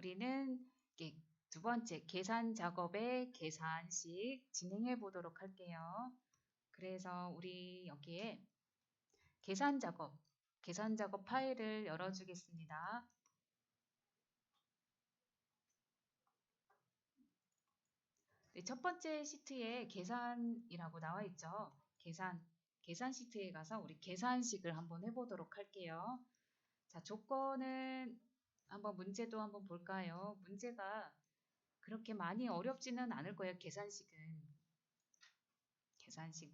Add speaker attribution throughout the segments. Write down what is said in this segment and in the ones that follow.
Speaker 1: 우리는 두 번째 계산 작업의 계산식 진행해 보도록 할게요. 그래서 우리 여기에 계산 작업 파일을 열어주겠습니다. 네, 첫 번째 시트에 계산이라고 나와 있죠. 계산 시트에 가서 우리 계산식을 한번 해보도록 할게요. 자, 조건은 문제도 한번 볼까요? 문제가 그렇게 많이 어렵지는 않을 거예요. 계산식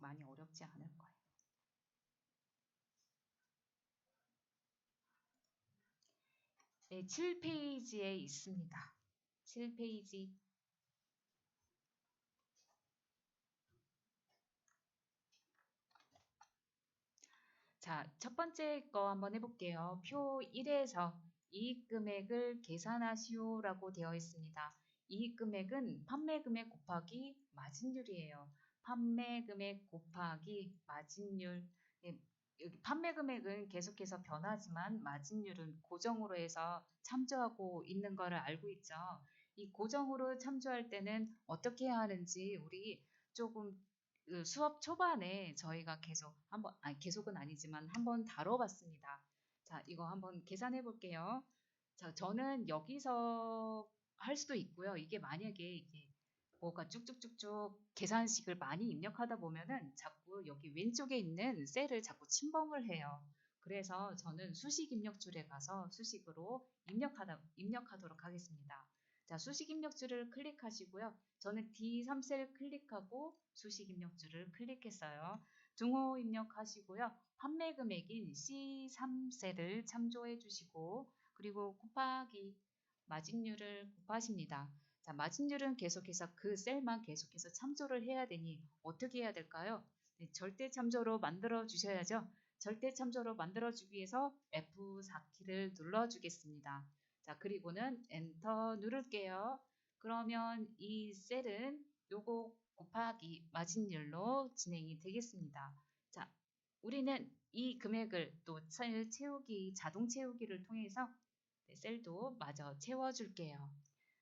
Speaker 1: 많이 어렵지 않을 거예요. 네, 7페이지에 있습니다. 7페이지. 자, 첫 번째 거 한번 해볼게요. 표 1에서 이익 금액을 계산하시오라고 되어 있습니다. 이익 금액은 판매 금액 곱하기 마진율이에요. 판매 금액 곱하기 마진율. 예, 여기 판매 금액은 계속해서 변하지만 마진율은 고정으로 해서 참조하고 있는 거를 알고 있죠. 이 고정으로 참조할 때는 어떻게 해야 하는지 우리 조금 그 수업 초반에 저희가 계속은 아니지만 한번 다뤄봤습니다. 자, 이거 한번 계산해 볼게요. 자, 저는 여기서 할 수도 있고요. 이게 만약에 이게 뭐가 쭉쭉쭉쭉 계산식을 많이 입력하다 보면은 자꾸 여기 왼쪽에 있는 셀을 자꾸 침범을 해요. 그래서 저는 수식 입력줄에 가서 수식으로 입력하도록 하겠습니다. 자, 수식 입력줄을 클릭하시고요. 저는 D3셀 클릭하고 수식 입력줄을 클릭했어요. 등호 입력하시고요. 판매 금액인 C3셀을 참조해 주시고 그리고 곱하기 마진율을 곱하십니다. 자, 마진율은 계속해서 그 셀만 계속해서 참조를 해야 되니 어떻게 해야 될까요? 네, 절대 참조로 만들어 주셔야죠. 절대 참조로 만들어 주기 위해서 F4키를 눌러 주겠습니다. 자, 그리고는 엔터 누를게요. 그러면 이 셀은 요거 곱하기 마진율로 진행이 되겠습니다. 자, 우리는 이 금액을 또 자동 채우기를 통해서 셀도 마저 채워줄게요.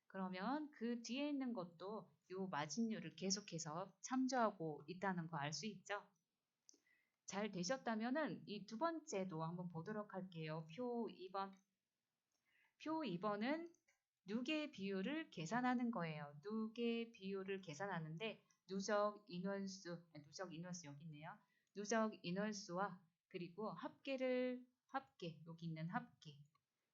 Speaker 1: 그러면 그 뒤에 있는 것도 요 마진율을 계속해서 참조하고 있다는 거 알 수 있죠? 잘 되셨다면은 이 두 번째도 한번 보도록 할게요. 표 2번. 표 2번은 누계 비율을 계산하는 거예요. 누계 비율을 계산하는데 누적 인원수 여기 있네요. 누적 인원수와 그리고 합계, 여기 있는 합계.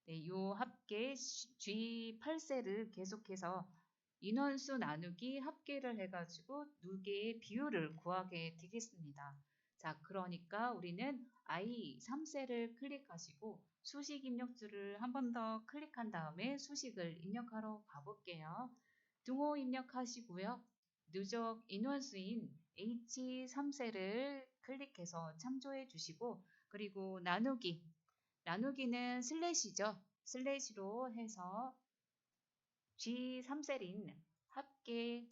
Speaker 1: 네, 요 합계 G8셀을 계속해서 인원수 나누기 합계를 해가지고 누계의 비율을 구하게 되겠습니다. 자, 그러니까 우리는 I3셀을 클릭하시고 수식 입력줄을 한 번 더 클릭한 다음에 수식을 입력하러 가볼게요. 등호 입력하시고요. 누적 인원수인 H3셀을 클릭해서 참조해 주시고 그리고 나누기는 슬래시죠. 슬래시로 해서 G3셀인 합계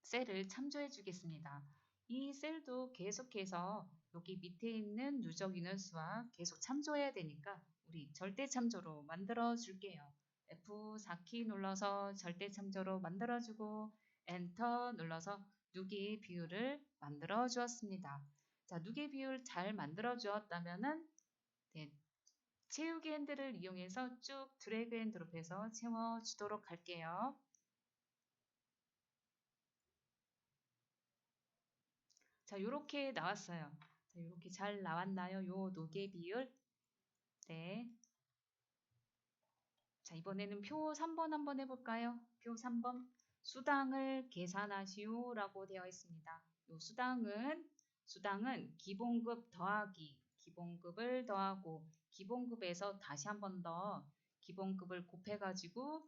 Speaker 1: 셀을 참조해 주겠습니다. 이 셀도 계속해서 여기 밑에 있는 누적 인원수와 계속 참조해야 되니까 우리 절대 참조로 만들어 줄게요. F4키 눌러서 절대 참조로 만들어 주고 엔터 눌러서 누계 비율을 만들어 주었습니다. 자, 누계 비율 잘 만들어 주었다면은 네, 채우기 핸들을 이용해서 쭉 드래그 앤 드롭해서 채워주도록 할게요. 자, 요렇게 나왔어요. 자, 요렇게 잘 나왔나요? 요 노계 비율. 네. 자, 이번에는 표 3번 한번 해볼까요? 표 3번. 수당을 계산하시오 라고 되어 있습니다. 요 수당은 기본급 더하기 기본급을 더하고 기본급에서 다시 한 번 더 기본급을 곱해가지고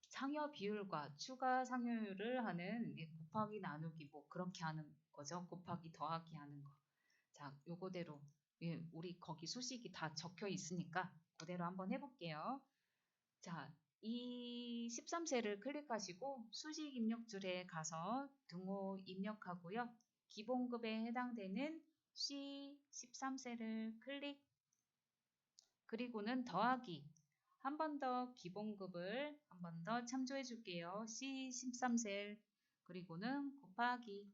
Speaker 1: 상여 비율과 추가 상여율을 하는 곱하기 나누기 뭐 그렇게 하는 거죠. 곱하기 더하기 하는 거. 자, 요거대로 우리 거기 수식이 다 적혀 있으니까 그대로 한번 해볼게요. 자, 이 13셀을 클릭하시고 수식 입력줄에 가서 등호 입력하고요. 기본급에 해당되는 C13셀을 클릭 그리고는 더하기 한 번 더 기본급을 한 번 더 참조해 줄게요. C13셀 그리고는 곱하기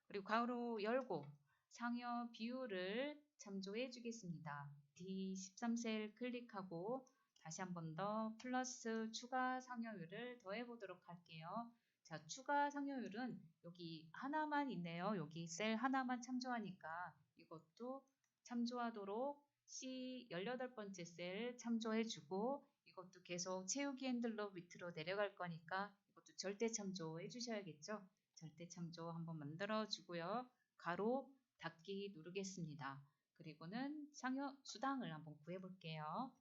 Speaker 1: 그리고 괄호 열고 상여 비율을 참조해 주겠습니다. D13셀 클릭하고 다시 한 번 더 플러스 추가 상여율을 더해 보도록 할게요. 자, 추가 상여율은 여기 하나만 있네요. 여기 셀 하나만 참조하니까 이것도 참조하도록 C 18번째 셀 참조해 주고 이것도 계속 채우기 핸들로 밑으로 내려갈 거니까 이것도 절대 참조해 주셔야겠죠. 절대 참조 한번 만들어 주고요. 가로 닫기 누르겠습니다. 그리고는 상여 수당을 한번 구해 볼게요.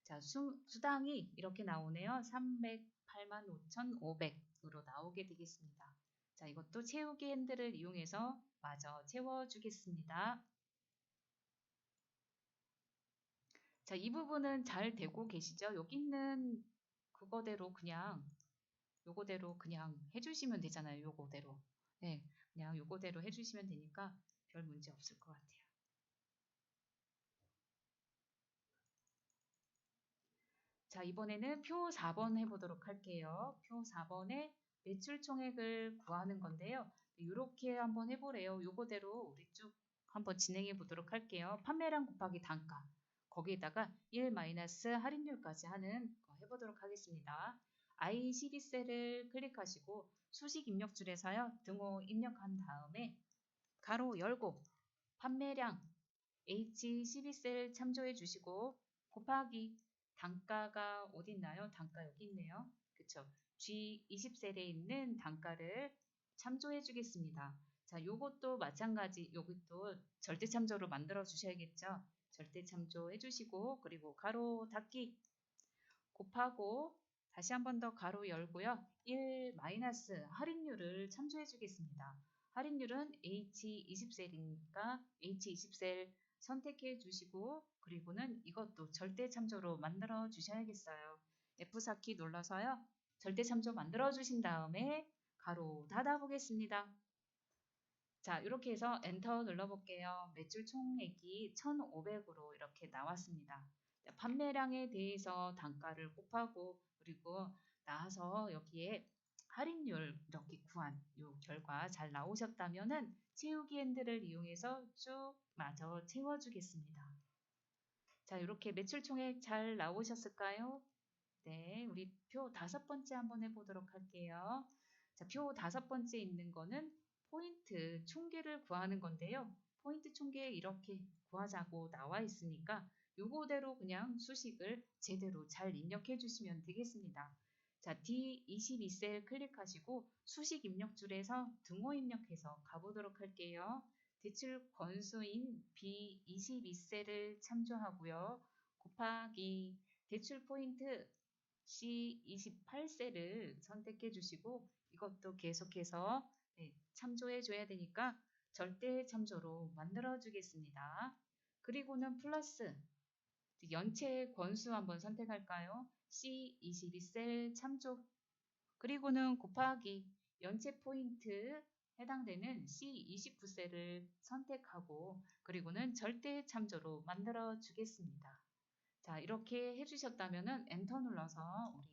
Speaker 1: 자, 수당이 이렇게 나오네요. 308만 5,500으로 나오게 되겠습니다. 자, 이것도 채우기 핸들을 이용해서 마저 채워주겠습니다. 자, 이 부분은 잘 되고 계시죠? 여기 있는 그거대로 그냥 요거대로 그냥 해주시면 되잖아요. 요거대로. 네, 그냥 요거대로 해주시면 되니까 별 문제 없을 것 같아요. 자, 이번에는 표 4번 해보도록 할게요. 표 4번에 매출 총액을 구하는 건데요. 이렇게 한번 해보래요. 요거대로 우리 쭉 한번 진행해 보도록 할게요. 판매량 곱하기 단가. 거기에다가 1 마이너스 할인율까지 하는 거 해보도록 하겠습니다. I12셀을 클릭하시고 수식 입력줄에서요. 등호 입력한 다음에 가로 열고 판매량 H12셀 참조해 주시고 곱하기 단가가 어디 있나요? 단가 여기 있네요. 그쵸? G20셀에 있는 단가를 참조해 주겠습니다. 자, 요것도 마찬가지, 요것도 절대 참조로 만들어 주셔야겠죠? 절대 참조해 주시고, 그리고 가로 닫기 곱하고, 다시 한 번 더 가로 열고요. 1 마이너스 할인율을 참조해 주겠습니다. 할인율은 H20셀이니까 H20셀 선택해 주시고 그리고는 이것도 절대 참조로 만들어 주셔야겠어요. F4키 눌러서요. 절대 참조 만들어 주신 다음에 가로 닫아 보겠습니다. 자, 이렇게 해서 엔터 눌러 볼게요. 매출 총액이 1,500으로 이렇게 나왔습니다. 자, 판매량에 대해서 단가를 곱하고 그리고 나와서 여기에 할인율 이렇게 구한 요 결과 잘 나오셨다면은 채우기 핸들을 이용해서 쭉 마저 채워주겠습니다. 자, 이렇게 매출 총액 잘 나오셨을까요? 네, 우리 표 5번째 한번 해보도록 할게요. 자, 표 5번째 있는 거는 포인트 총계를 구하는 건데요. 포인트 총계 이렇게 구하자고 나와 있으니까 요거대로 그냥 수식을 제대로 잘 입력해 주시면 되겠습니다. 자, D22셀 클릭하시고 수식 입력줄에서 등호 입력해서 가보도록 할게요. 대출 건수인 B22셀을 참조하고요. 곱하기 대출 포인트 C28셀을 선택해 주시고 이것도 계속해서 참조해 줘야 되니까 절대 참조로 만들어 주겠습니다. 그리고는 플러스 연체 권수 한번 선택할까요? C22셀 참조 그리고는 곱하기 연체 포인트 해당되는 C29셀을 선택하고 그리고는 절대 참조로 만들어 주겠습니다. 자, 이렇게 해주셨다면 엔터 눌러서 우리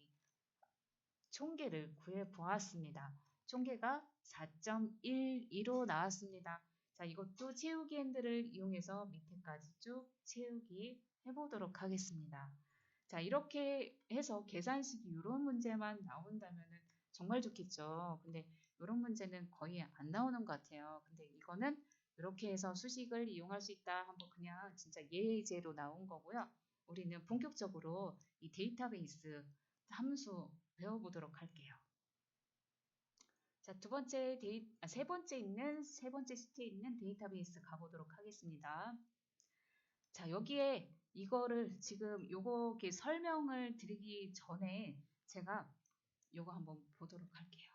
Speaker 1: 총계를 구해 보았습니다. 총계가 4.12로 나왔습니다. 자, 이것도 채우기 핸들을 이용해서 밑에까지 쭉 채우기 해보도록 하겠습니다. 자, 이렇게 해서 계산식이 이런 문제만 나온다면 정말 좋겠죠. 근데 이런 문제는 거의 안 나오는 것 같아요. 근데 이거는 이렇게 해서 수식을 이용할 수 있다. 한번 그냥 진짜 예제로 나온 거고요. 우리는 본격적으로 이 데이터베이스 함수 배워보도록 할게요. 자, 세 번째 시트에 있는 데이터베이스 가보도록 하겠습니다. 자, 여기에 이거를 지금 요거 설명을 드리기 전에 제가 요거 한번 보도록 할게요.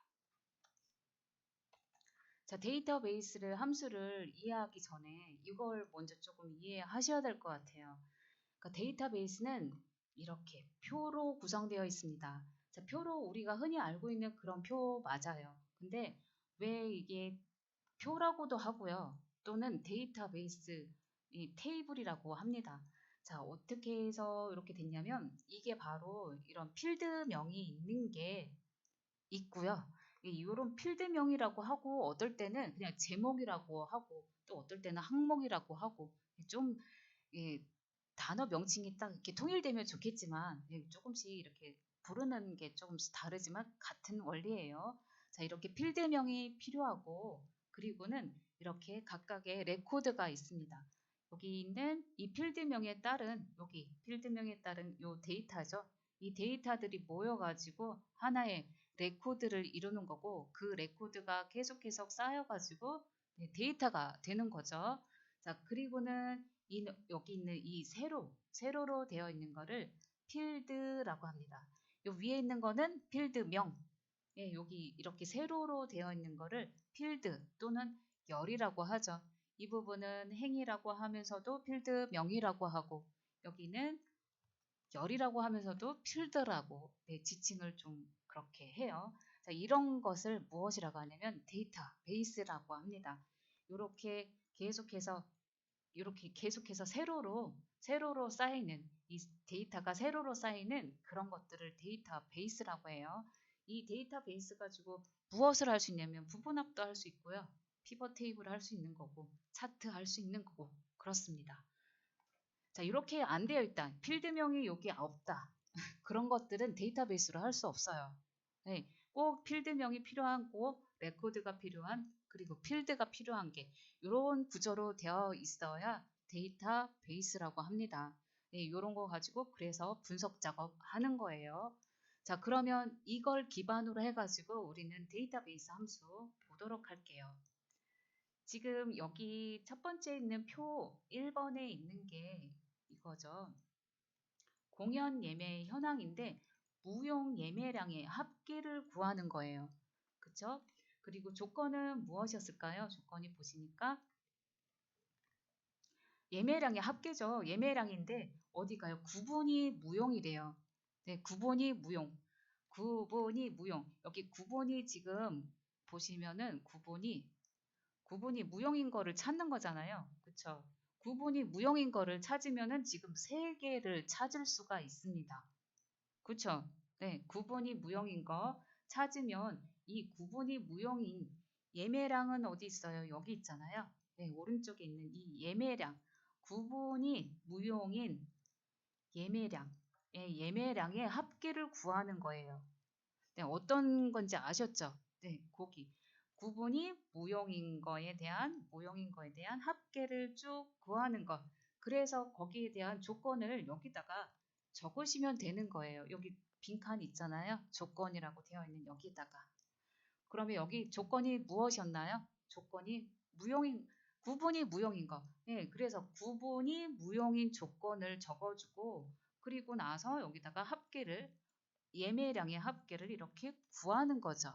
Speaker 1: 자, 데이터베이스를 함수를 이해하기 전에 이걸 먼저 조금 이해하셔야 될 것 같아요. 그러니까 데이터베이스는 이렇게 표로 구성되어 있습니다. 자, 표로 우리가 흔히 알고 있는 그런 표 맞아요. 근데 왜 이게 표라고도 하고요. 또는 데이터베이스 이 테이블이라고 합니다. 자, 어떻게 해서 이렇게 됐냐면 이게 바로 이런 필드명이 있는 게 있고요. 이런 필드명이라고 하고 어떨 때는 그냥 제목이라고 하고 또 어떨 때는 항목이라고 하고 좀 예, 단어 명칭이 딱 이렇게 통일되면 좋겠지만 조금씩 이렇게 부르는 게 조금씩 다르지만 같은 원리예요. 자, 이렇게 필드명이 필요하고 그리고는 이렇게 각각의 레코드가 있습니다. 여기 있는 이 필드명에 따른 여기 필드명에 따른 요 데이터죠. 이 데이터들이 모여가지고 하나의 레코드를 이루는 거고 그 레코드가 계속해서 쌓여가지고 데이터가 되는 거죠. 자, 그리고는 여기 있는 이 세로로 되어 있는 거를 필드라고 합니다. 요 위에 있는 거는 필드명. 예, 여기 이렇게 세로로 되어 있는 거를 필드 또는 열이라고 하죠. 이 부분은 행이라고 하면서도 필드명이라고 하고 여기는 열이라고 하면서도 필드라고 지칭을 좀 그렇게 해요. 자, 이런 것을 무엇이라고 하냐면 데이터베이스라고 합니다. 이렇게 계속해서 세로로 쌓이는 이 데이터가 세로로 쌓이는 그런 것들을 데이터베이스라고 해요. 이 데이터베이스 가지고 무엇을 할 수 있냐면 부분합도 할 수 있고요. 피벗 테이블 할 수 있는 거고 차트 할 수 있는 거고 그렇습니다. 자, 이렇게 안 되어 있다. 필드명이 여기 없다. 그런 것들은 데이터베이스로 할 수 없어요. 네, 꼭 필드명이 필요하고 레코드가 필요한 그리고 필드가 필요한 게 이런 구조로 되어 있어야 데이터베이스라고 합니다. 네, 이런 거 가지고 그래서 분석 작업 하는 거예요. 자, 그러면 이걸 기반으로 해가지고 우리는 데이터베이스 함수 보도록 할게요. 지금 여기 첫 번째 있는 표 1번에 있는 게 이거죠. 공연 예매 현황인데 무용 예매량의 합계를 구하는 거예요. 그쵸? 그리고 조건은 무엇이었을까요? 조건이 보시니까 예매량의 합계죠. 예매량인데 어디가요? 구분이 무용이래요. 네, 구분이 무용. 구분이 무용. 여기 구분이 지금 보시면은 구분이 무용인 거를 찾는 거잖아요. 그쵸? 구분이 무용인 거를 찾으면은 지금 세 개를 찾을 수가 있습니다. 그쵸? 네, 구분이 무용인 거 찾으면 이 구분이 무용인 예매량은 어디 있어요? 여기 있잖아요. 네, 오른쪽에 있는 이 예매량. 구분이 무용인 예매량. 예, 예매량의 합계를 구하는 거예요. 네, 어떤 건지 아셨죠? 네, 거기. 구분이 무용인 거에 대한 합계를 쭉 구하는 것. 그래서 거기에 대한 조건을 여기다가 적으시면 되는 거예요. 여기 빈칸 있잖아요. 조건이라고 되어 있는 여기다가. 그러면 여기 조건이 무엇이었나요? 조건이 구분이 무용인 거. 네, 그래서 구분이 무용인 조건을 적어주고, 그리고 나서 여기다가 예매량의 합계를 이렇게 구하는 거죠.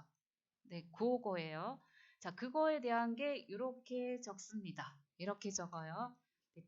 Speaker 1: 네, 그거예요. 자, 그거에 대한 게 이렇게 적습니다. 이렇게 적어요. 네,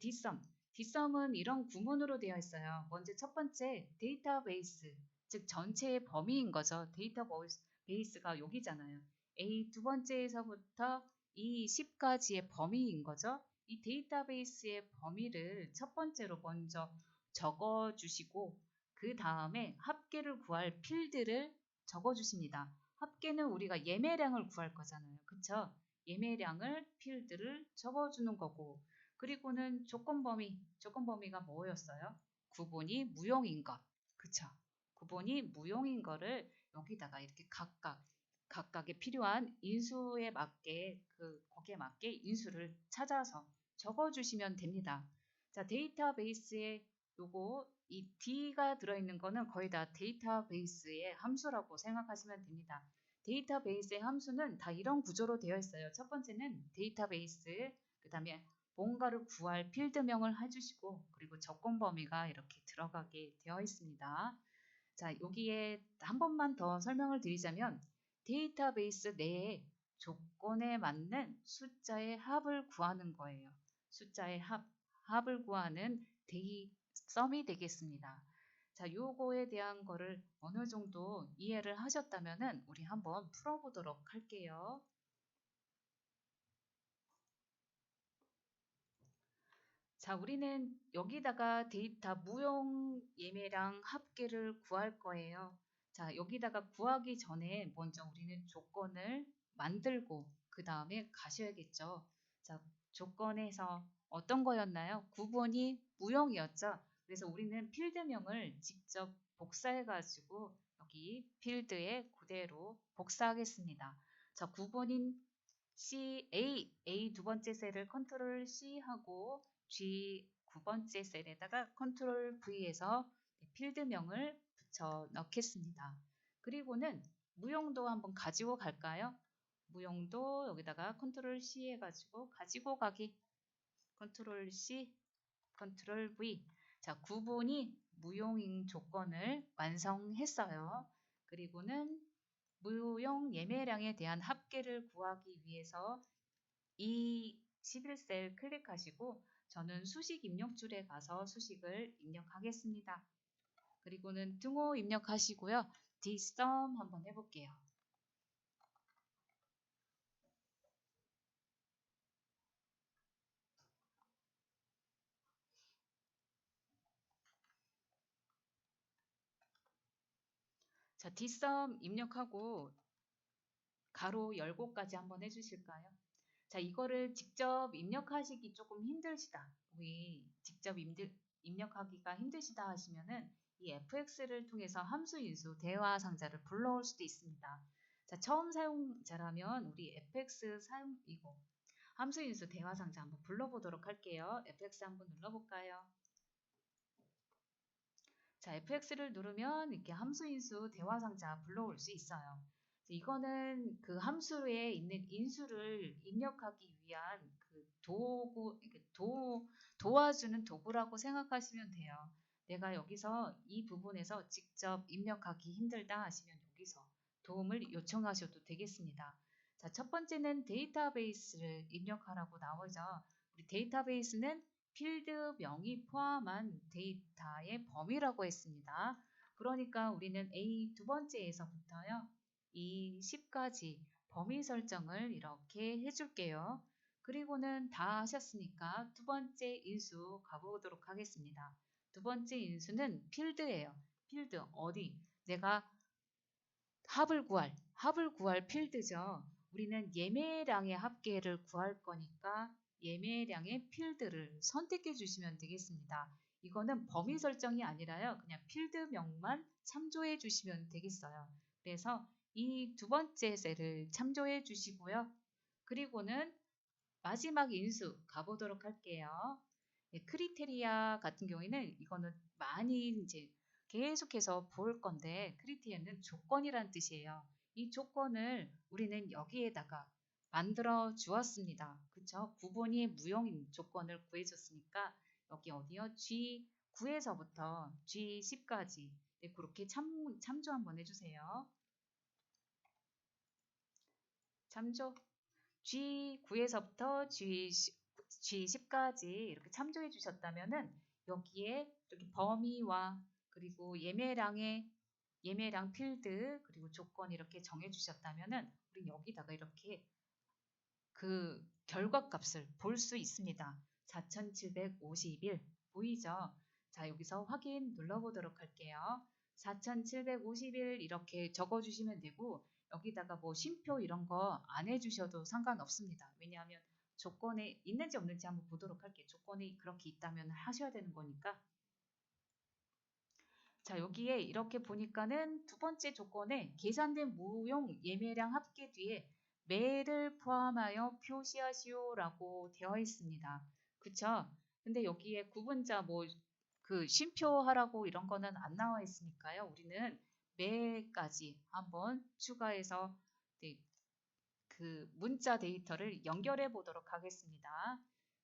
Speaker 1: 뒷섬은 이런 구문으로 되어 있어요. 먼저 첫 번째 데이터베이스, 즉 전체의 범위인 거죠. 데이터베이스가 여기잖아요. A 두 번째에서부터 이 10까지의 범위인 거죠. 이 데이터베이스의 범위를 첫 번째로 먼저 적어 주시고 그 다음에 합계를 구할 필드를 적어 주십니다. 합계는 우리가 예매량을 구할 거잖아요. 그쵸? 예매량을 필드를 적어주는 거고 그리고는 조건 범위가 뭐였어요? 구분이 무용인 것. 그쵸? 구분이 무용인 거를 여기다가 이렇게 각각의 필요한 인수에 맞게 거기에 맞게 인수를 찾아서 적어주시면 됩니다. 자, 데이터베이스에 이 D가 들어있는 거는 거의 다 데이터베이스의 함수라고 생각하시면 됩니다. 데이터베이스의 함수는 다 이런 구조로 되어 있어요. 첫 번째는 데이터베이스, 그 다음에 뭔가를 구할 필드명을 해주시고 그리고 조건 범위가 이렇게 들어가게 되어 있습니다. 자, 여기에 한 번만 더 설명을 드리자면 데이터베이스 내에 조건에 맞는 숫자의 합을 구하는 거예요. 숫자의 합을 구하는 썸이 되겠습니다. 자, 요거에 대한 거를 어느 정도 이해를 하셨다면은 우리 한번 풀어보도록 할게요. 자, 우리는 여기다가 데이터 무용 예매량 합계를 구할 거예요. 자, 여기다가 구하기 전에 먼저 우리는 조건을 만들고 그 다음에 가셔야겠죠. 자, 조건에서 어떤 거였나요? 구본이 무용이었죠. 그래서 우리는 필드명을 직접 복사해가지고 여기 필드에 그대로 복사하겠습니다. 자, 구본인 A 두 번째 셀을 컨트롤 C 하고 G 9번째 셀에다가 컨트롤 V에서 필드명을 붙여 넣겠습니다. 그리고는 무용도 한번 가지고 갈까요? 무용도 여기다가 컨트롤 C 해가지고 가지고 가기 컨트롤 C 컨트롤 V. 자, 구본이 무용인 조건을 완성했어요. 그리고는 무용 예매량에 대한 합계를 구하기 위해서 이 11셀 클릭하시고 저는 수식 입력줄에 가서 수식을 입력하겠습니다. 그리고는 등호 입력하시고요. dsum 한번 해볼게요. 자, dsum 입력하고 가로 열고까지 한번 해주실까요? 자, 이거를 직접 입력하시기 조금 힘드시다. 우리 직접 입력하기가 힘드시다 하시면은 이 fx를 통해서 함수 인수 대화 상자를 불러올 수도 있습니다. 자, 처음 사용자라면 우리 fx 사용 이거 함수 인수 대화 상자 한번 불러보도록 할게요. fx 한번 눌러볼까요? 자, fx를 누르면 이렇게 함수 인수 대화 상자 불러올 수 있어요. 이거는 그 함수에 있는 인수를 입력하기 위한 그 도와주는 도구라고 생각하시면 돼요. 내가 여기서 이 부분에서 직접 입력하기 힘들다 하시면 여기서 도움을 요청하셔도 되겠습니다. 자, 첫 번째는 데이터베이스를 입력하라고 나오죠. 우리 데이터베이스는 필드명이 포함한 데이터의 범위라고 했습니다. 그러니까 우리는 A 두 번째에서부터요. 이 10까지 범위 설정을 이렇게 해줄게요. 그리고는 다 하셨으니까 두 번째 인수 가보도록 하겠습니다. 두 번째 인수는 필드예요. 필드 어디? 내가 합을 구할 필드죠. 우리는 예매량의 합계를 구할 거니까 예매량의 필드를 선택해 주시면 되겠습니다. 이거는 범위 설정이 아니라요. 그냥 필드명만 참조해 주시면 되겠어요. 그래서 이 두 번째 셀을 참조해 주시고요. 그리고는 마지막 인수 가보도록 할게요. 네, 크리테리아 같은 경우에는 이거는 많이 이제 계속해서 볼 건데 크리테리아는 조건이란 뜻이에요. 이 조건을 우리는 여기에다가 만들어 주었습니다. 그쵸? 구본이 무용인 조건을 구해줬으니까 여기 어디요? G9에서부터 G10까지 네, 그렇게 참조 한번 해주세요. 참조 G9에서부터 G10까지 이렇게 참조해 주셨다면은 여기에 이렇게 범위와 그리고 예매량 필드 그리고 조건 이렇게 정해 주셨다면은 우리 여기다가 이렇게 그 결과값을 볼 수 있습니다. 4751 보이죠? 자, 여기서 확인 눌러보도록 할게요. 4751 이렇게 적어주시면 되고 여기다가 뭐 쉼표 이런 거 안 해주셔도 상관없습니다. 왜냐하면 조건에 있는지 없는지 한번 보도록 할게요. 조건이 그렇게 있다면 하셔야 되는 거니까. 자, 여기에 이렇게 보니까는 두 번째 조건에 계산된 무용 예매량 합계 뒤에 매를 포함하여 표시하시오라고 되어 있습니다. 그쵸? 근데 여기에 구분자 뭐 그 쉼표하라고 이런 거는 안 나와 있으니까요. 우리는 매까지 한번 추가해서 네, 그 문자 데이터를 연결해 보도록 하겠습니다.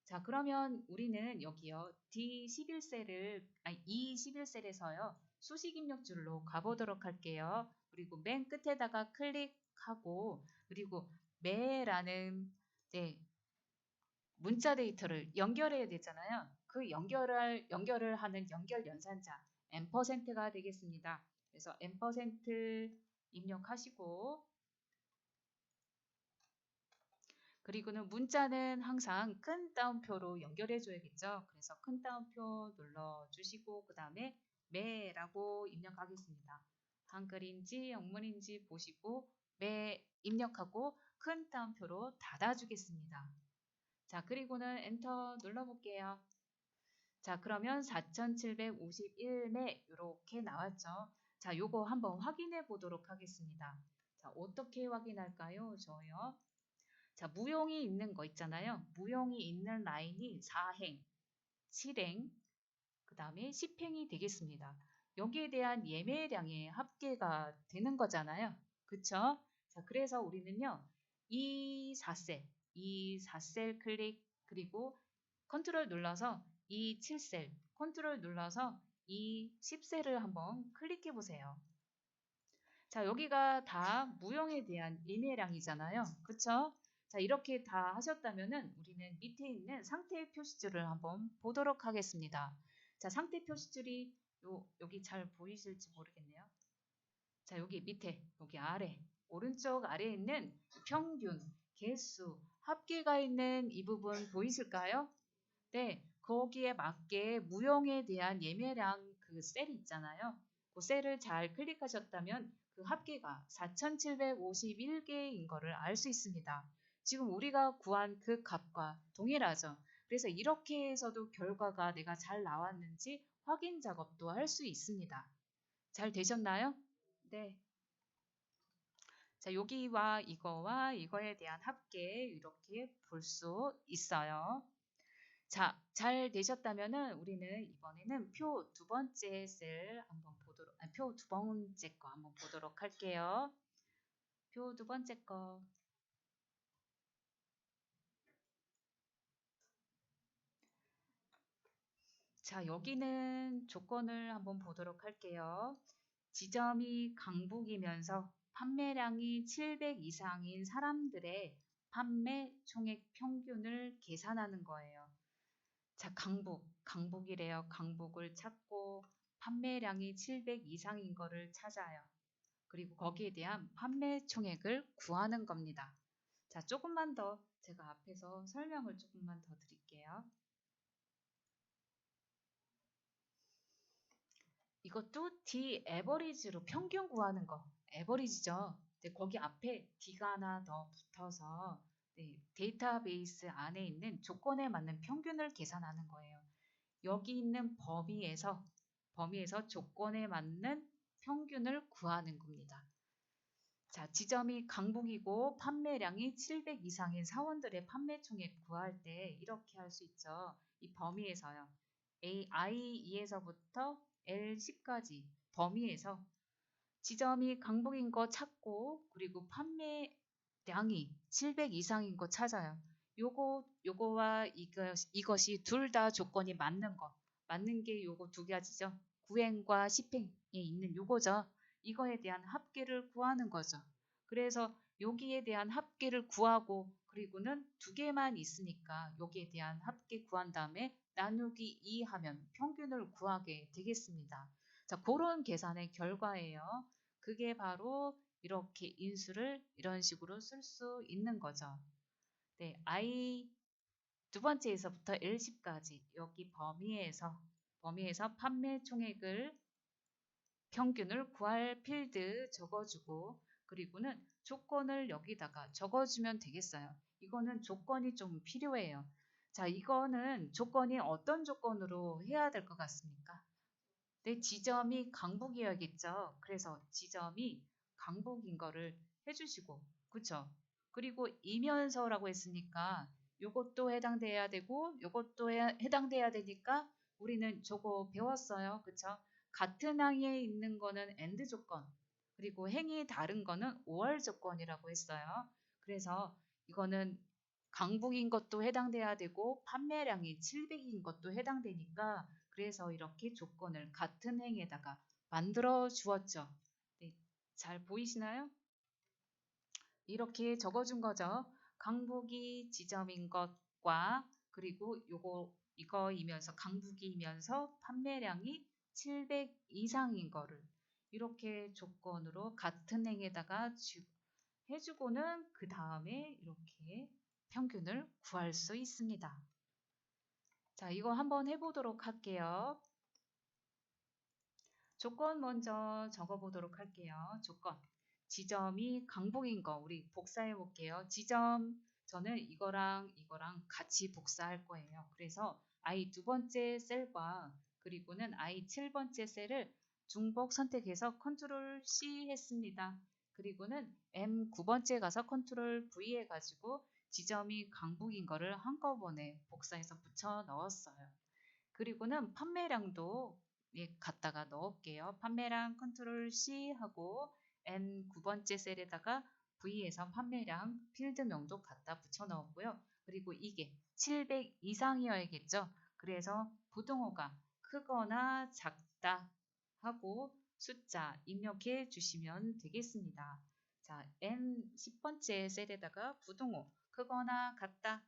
Speaker 1: 자, 그러면 우리는 여기요. E11셀에서요. 수식 입력줄로 가보도록 할게요. 그리고 맨 끝에다가 클릭하고 그리고 매라는 네, 문자 데이터를 연결해야 되잖아요. 그 연결을 하는 연결 연산자 %가 되겠습니다. 그래서 %, 입력하시고 그리고는 문자는 항상 큰 따옴표로 연결해 줘야겠죠. 그래서 큰 따옴표 눌러주시고 그 다음에 매라고 입력하겠습니다. 한글인지 영문인지 보시고 매 입력하고 큰 따옴표로 닫아주겠습니다. 자, 그리고는 엔터 눌러볼게요. 자, 그러면 4751매 이렇게 나왔죠. 자, 요거 한번 확인해 보도록 하겠습니다. 자, 어떻게 확인할까요? 저요. 자, 무용이 있는 거 있잖아요. 무용이 있는 라인이 4행, 7행, 그 다음에 10행이 되겠습니다. 여기에 대한 예매량의 합계가 되는 거잖아요. 그쵸? 자, 그래서 우리는요, 이 4셀, 이 4셀 클릭, 그리고 컨트롤 눌러서 이 7셀, 컨트롤 눌러서 이 10셀을 한번 클릭해 보세요. 자, 여기가 다 무용에 대한 예매량이잖아요. 그쵸? 자, 이렇게 다 하셨다면은 우리는 밑에 있는 상태 표시줄을 한번 보도록 하겠습니다. 자, 상태 표시줄이 여기 잘 보이실지 모르겠네요. 자, 여기 밑에, 여기 아래, 오른쪽 아래에 있는 평균, 개수, 합계가 있는 이 부분 보이실까요? 네, 거기에 맞게 무용에 대한 예매량 그 셀 있잖아요. 그 셀을 잘 클릭하셨다면 그 합계가 4,751개인 거를 알 수 있습니다. 지금 우리가 구한 그 값과 동일하죠. 그래서 이렇게 해서도 결과가 내가 잘 나왔는지 확인 작업도 할 수 있습니다. 잘 되셨나요? 네. 자, 여기와 이거에 대한 합계 이렇게 볼 수 있어요. 자, 잘 되셨다면은 우리는 이번에는 표 두 번째 셀 한번 보도록, 표 두 번째 거 한번 보도록 할게요. 표 두 번째 거. 자, 여기는 조건을 한번 보도록 할게요. 지점이 강북이면서 판매량이 700 이상인 사람들의 판매 총액 평균을 계산하는 거예요. 자, 강북이래요. 강북을 찾고 판매량이 700 이상인 거를 찾아요. 그리고 거기에 대한 판매 총액을 구하는 겁니다. 자, 조금만 더 제가 앞에서 설명을 조금만 더 드릴게요. 이것도 D 에버리지로 평균 구하는 거. 에버리지죠. 네, 거기 앞에 D가 하나 더 붙어서 네, 데이터베이스 안에 있는 조건에 맞는 평균을 계산하는 거예요. 여기 있는 범위에서 조건에 맞는 평균을 구하는 겁니다. 자, 지점이 강북이고 판매량이 700 이상인 사원들의 판매 총액 구할 때 이렇게 할 수 있죠. 이 범위에서요. I2에서부터 L10까지 범위에서 지점이 강북인 거 찾고 그리고 판매량이 700 이상인 거 찾아요. 요거와 이것이 둘 다 조건이 맞는 게 요거 두 가지죠. 9행과 10행에 있는 요거죠. 이거에 대한 합계를 구하는 거죠. 그래서 여기에 대한 합계를 구하고 그리고는 두 개만 있으니까 여기에 대한 합계 구한 다음에 나누기 2 하면 평균을 구하게 되겠습니다. 자, 그런 계산의 결과예요. 그게 바로 이렇게 인수를 이런 식으로 쓸 수 있는 거죠. 네, I 두 번째에서부터 L10까지 여기 범위에서 판매 총액을 평균을 구할 필드 적어주고 그리고는 조건을 여기다가 적어주면 되겠어요. 이거는 조건이 좀 필요해요. 자, 이거는 조건이 어떤 조건으로 해야 될 것 같습니까? 내 지점이 강북이어야겠죠. 그래서 지점이 강북인 거를 해주시고, 그쵸? 그리고 이면서라고 했으니까 요것도 해당돼야 되고 요것도 해당돼야 되니까 우리는 저거 배웠어요. 그쵸? 같은 항에 있는 거는 AND 조건, 그리고 행이 다른 거는 OR 조건이라고 했어요. 그래서 이거는 강북인 것도 해당돼야 되고 판매량이 700인 것도 해당되니까 그래서 이렇게 조건을 같은 행에다가 만들어 주었죠. 네, 잘 보이시나요? 이렇게 적어준 거죠. 강북이 지점인 것과 그리고 이거이면서 강북이면서 판매량이 700 이상인 거를 이렇게 조건으로 같은 행에다가 해주고는 그 다음에 이렇게 평균을 구할 수 있습니다. 자, 이거 한번 해보도록 할게요. 조건 먼저 적어보도록 할게요. 조건. 지점이 강북인 거 우리 복사해 볼게요. 지점 저는 이거랑 같이 복사할 거예요. 그래서 I 두 번째 셀과 그리고는 I 7번째 셀을 중복 선택해서 컨트롤 C 했습니다. 그리고는 M 9번째 가서 컨트롤 V 해가지고 지점이 강북인 거를 한꺼번에 복사해서 붙여 넣었어요. 그리고는 판매량도 갖다가 넣을게요. 판매량 컨트롤 C 하고 N 9번째 셀에다가 V에서 판매량 필드명도 갖다 붙여 넣었고요. 그리고 이게 700 이상이어야겠죠. 그래서 부등호가 크거나 작다 하고 숫자 입력해 주시면 되겠습니다. 자, N 10번째 셀에다가 부등호 크거나 같다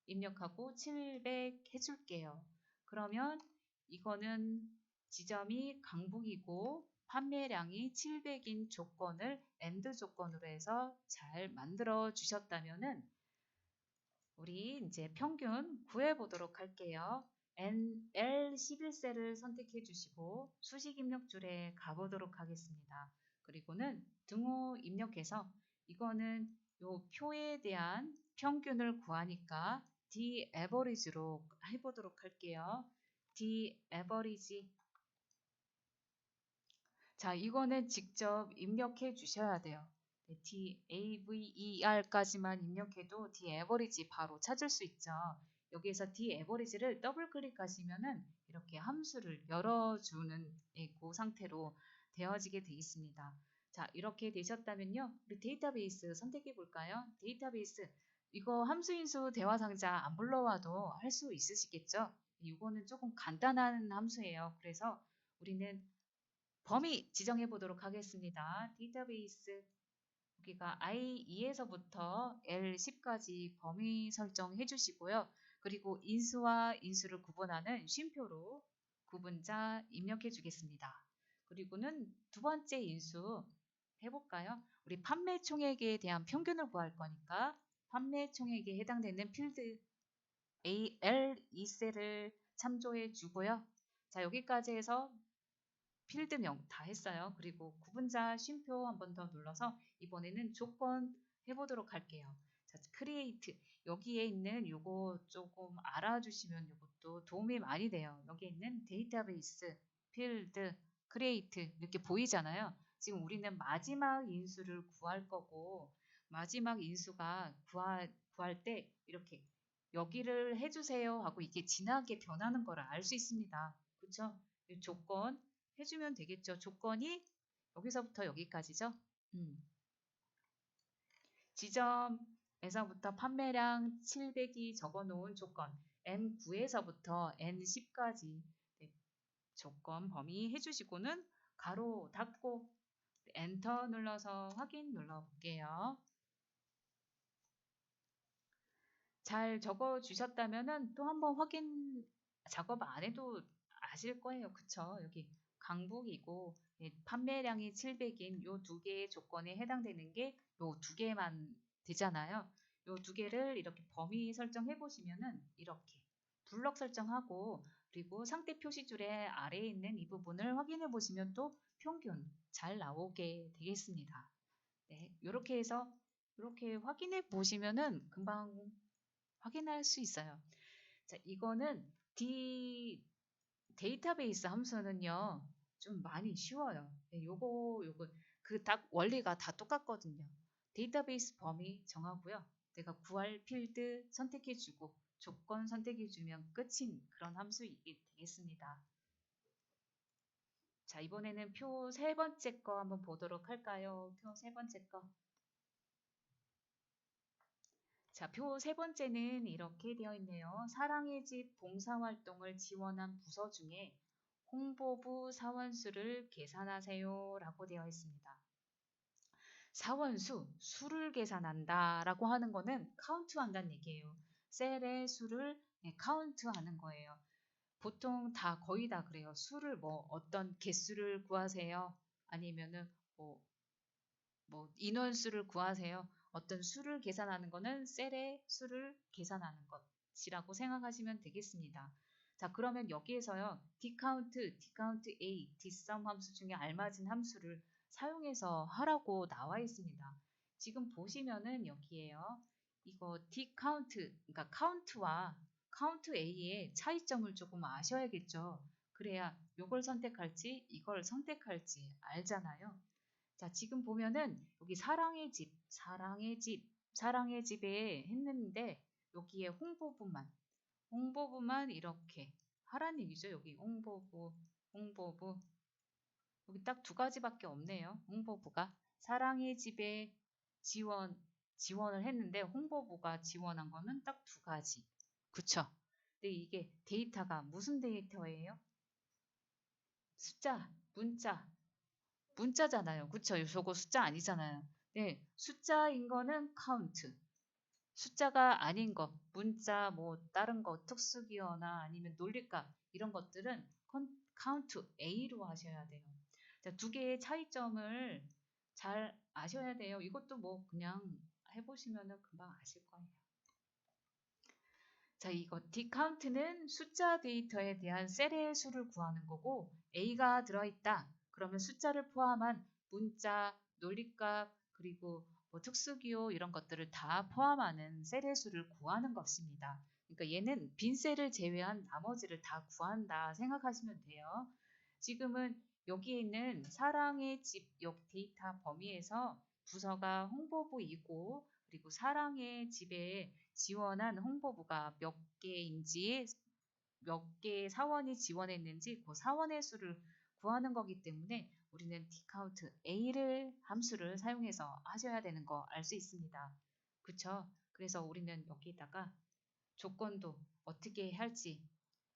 Speaker 1: 입력하고 700 해줄게요. 그러면 이거는 지점이 강북이고 판매량이 700인 조건을 AND 조건으로 해서 잘 만들어 주셨다면은 우리 이제 평균 구해 보도록 할게요. L11셀을 선택해 주시고 수식 입력줄에 가보도록 하겠습니다. 그리고는 등호 입력해서 이거는 요 표에 대한 평균을 구하니까 D-average로 해보도록 할게요. D-average. 자, 이거는 직접 입력해 주셔야 돼요. D-A-V-E-R까지만 입력해도 D-average 바로 찾을 수 있죠. 여기에서 D-average를 더블 클릭하시면은 이렇게 함수를 열어주는 그 상태로 되어지게 되겠습니다. 자, 이렇게 되셨다면요. 우리 데이터베이스 선택해 볼까요? 데이터베이스. 이거 함수인수 대화상자 안 불러와도 할 수 있으시겠죠? 이거는 조금 간단한 함수예요. 그래서 우리는 범위 지정해 보도록 하겠습니다. 데이터베이스 여기가 I2에서부터 L10까지 범위 설정해 주시고요. 그리고 인수와 인수를 구분하는 쉼표로 구분자 입력해 주겠습니다. 그리고는 두 번째 인수 해볼까요? 우리 판매 총액에 대한 평균을 구할 거니까 판매 총액에 해당되는 필드 AL2셀을 참조해 주고요. 자, 여기까지 해서 필드명 다 했어요. 그리고 구분자 쉼표 한 번 더 눌러서 이번에는 조건 해보도록 할게요. 자, create 여기에 있는 요거 조금 알아주시면 이것도 도움이 많이 돼요. 여기 있는 데이터베이스, 필드, create 이렇게 보이잖아요. 지금 우리는 마지막 인수를 구할 거고 마지막 인수가 구할 때 이렇게 여기를 해주세요 하고 이게 진하게 변하는 걸 알 수 있습니다. 그렇죠? 조건 해주면 되겠죠. 조건이 여기서부터 여기까지죠. 지점에서부터 판매량 700이 적어놓은 조건 N9에서부터 N10까지 조건 범위 해주시고는 가로 닫고 엔터 눌러서 확인 눌러볼게요. 잘 적어주셨다면 또 한번 확인 작업 안 해도 아실 거예요. 그쵸? 여기 강북이고 판매량이 700인 요 두 개의 조건에 해당되는 게 요 두 개만 되잖아요. 요 두 개를 이렇게 범위 설정해 보시면은 이렇게 블럭 설정하고 그리고 상태 표시줄의 아래에 있는 이 부분을 확인해 보시면 또 평균 잘 나오게 되겠습니다. 네, 이렇게 해서 이렇게 확인해 보시면은 금방 확인할 수 있어요. 자, 이거는 데이터베이스 함수는요, 좀 많이 쉬워요. 네, 요거, 그 딱 원리가 다 똑같거든요. 데이터베이스 범위 정하고요. 내가 구할 필드 선택해주고, 조건 선택해주면 끝인 그런 함수이게 되겠습니다. 자, 이번에는 표 세 번째 거 한번 보도록 할까요? 표 세 번째 거. 자, 표 세 번째는 이렇게 되어 있네요. 사랑의 집 봉사활동을 지원한 부서 중에 홍보부 사원수를 계산하세요 라고 되어 있습니다. 사원수, 수를 계산한다 라고 하는 거는 카운트 한다는 얘기예요. 셀의 수를 카운트 하는 거예요. 보통 다 거의 다 그래요. 수를 뭐 어떤 개수를 구하세요. 아니면은 뭐 인원수를 구하세요. 어떤 수를 계산하는 거는 셀의 수를 계산하는 것이라고 생각하시면 되겠습니다. 자, 그러면 여기에서요, dcount, dcount A, dsum 함수 중에 알맞은 함수를 사용해서 하라고 나와 있습니다. 지금 보시면은 여기에요. 이거 dcount, 그러니까 count와 count A의 차이점을 조금 아셔야겠죠. 그래야 이걸 선택할지 이걸 선택할지 알잖아요. 자, 지금 보면은 여기 사랑의 집, 사랑의 집, 사랑의 집에 했는데 여기에 홍보부만 이렇게 하라는 얘기죠. 여기 홍보부. 여기 딱 두 가지밖에 없네요. 홍보부가 사랑의 집에 지원을 했는데 홍보부가 지원한 거는 딱 두 가지. 그쵸? 근데 이게 데이터가 무슨 데이터예요? 숫자, 문자잖아요. 그쵸? 저거 숫자 아니잖아요. 네, 숫자인 거는 count. 숫자가 아닌 것, 문자, 뭐 다른 거, 특수기어나 아니면 논리값 이런 것들은 count A로 하셔야 돼요. 자, 두 개의 차이점을 잘 아셔야 돼요. 이것도 뭐 그냥 해보시면은 금방 아실 거예요. 자, 이거 dcount는 숫자 데이터에 대한 셀의 수를 구하는 거고 A가 들어있다. 그러면 숫자를 포함한 문자, 논리값, 그리고 뭐 특수기호 이런 것들을 다 포함하는 셀의 수를 구하는 것입니다. 그러니까 얘는 빈 셀을 제외한 나머지를 다 구한다 생각하시면 돼요. 지금은 여기에 있는 사랑의 집 옆 데이터 범위에서 부서가 홍보부이고 그리고 사랑의 집에 지원한 홍보부가 몇 개인지 몇 개의 사원이 지원했는지 그 사원의 수를 구하는 거기 때문에 우리는 dcount A를 함수를 사용해서 하셔야 되는 거 알 수 있습니다. 그쵸? 그래서 우리는 여기다가 조건도 어떻게 할지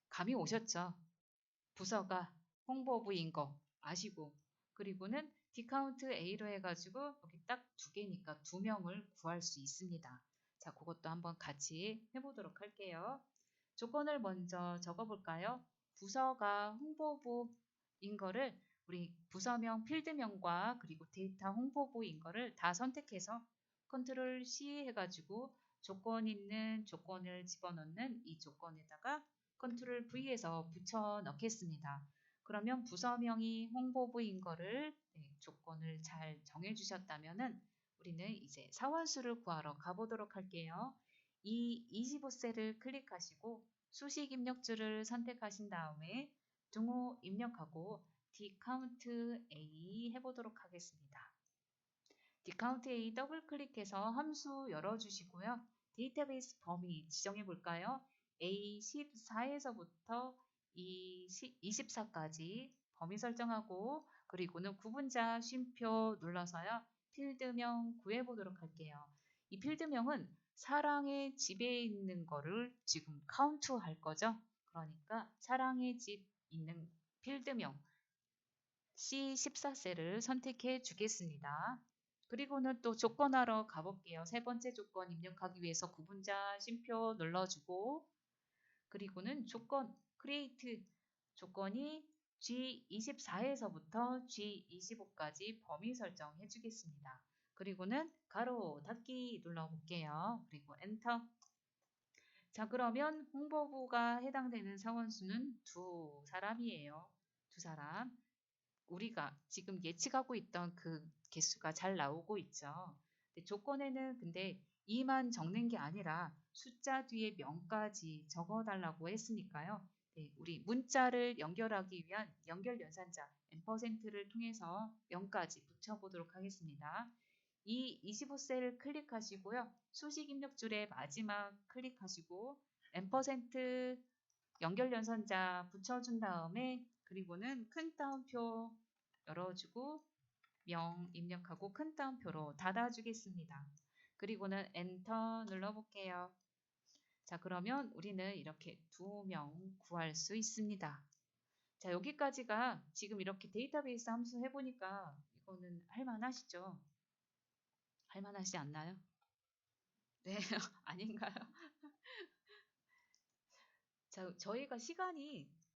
Speaker 1: 감이 오셨죠? 부서가 홍보부인 거 아시고 그리고는 dcount A로 해가지고 여기 딱 두 개니까 두 명을 구할 수 있습니다. 자, 그것도 한번 같이 해보도록 할게요. 조건을 먼저 적어볼까요? 부서가 홍보부인 거를 우리 부서명, 필드명과 그리고 데이터 홍보부인 거를 다 선택해서 컨트롤 C 해가지고 조건 있는 조건을 집어넣는 이 조건에다가 컨트롤 V에서 붙여 넣겠습니다. 그러면 부서명이 홍보부인 거를 조건을 잘 정해 주셨다면은 우리는 이제 사원수를 구하러 가보도록 할게요. 이 25셀을 클릭하시고 수식 입력줄을 선택하신 다음에 등호 입력하고 dcount A 해보도록 하겠습니다. dcount A 더블 클릭해서 함수 열어주시고요. 데이터베이스 범위 지정해 볼까요? A14에서부터 24까지 범위 설정하고 그리고는 구분자 쉼표 눌러서요. 필드명 구해 보도록 할게요. 이 필드명은 사랑의 집에 있는 거를 지금 카운트 할 거죠. 그러니까 사랑의 집 있는 필드명 C14셀을 선택해 주겠습니다. 그리고는 또 조건하러 가볼게요. 세 번째 조건 입력하기 위해서 구분자 쉼표 눌러주고 그리고는 조건 create 조건이 G24에서부터 G25까지 범위 설정해 주겠습니다. 그리고는 가로 닫기 눌러볼게요. 그리고 엔터. 자, 그러면 홍보부가 해당되는 사원수는 두 사람이에요. 두 사람. 우리가 지금 예측하고 있던 그 개수가 잘 나오고 있죠. 조건에는 근데 2만 적는 게 아니라 숫자 뒤에 명까지 적어달라고 했으니까요. 네, 우리 문자를 연결하기 위한 연결 연산자 %를 통해서 명까지 붙여보도록 하겠습니다. 이 25셀을 클릭하시고요. 수식 입력줄의 마지막 클릭하시고 %, 연결 연산자 붙여준 다음에 그리고는 큰 따옴표 열어주고 명 입력하고 큰 따옴표로 닫아주겠습니다. 그리고는 엔터 눌러볼게요. 자, 그러면 우리는 이렇게 두 명 구할 수 있습니다. 자, 여기까지가 지금 이렇게 데이터베이스 함수 해보니까 이거는 할만하시죠? 할만하시지 않나요? 네, 아닌가요? 자, 저희가 시간이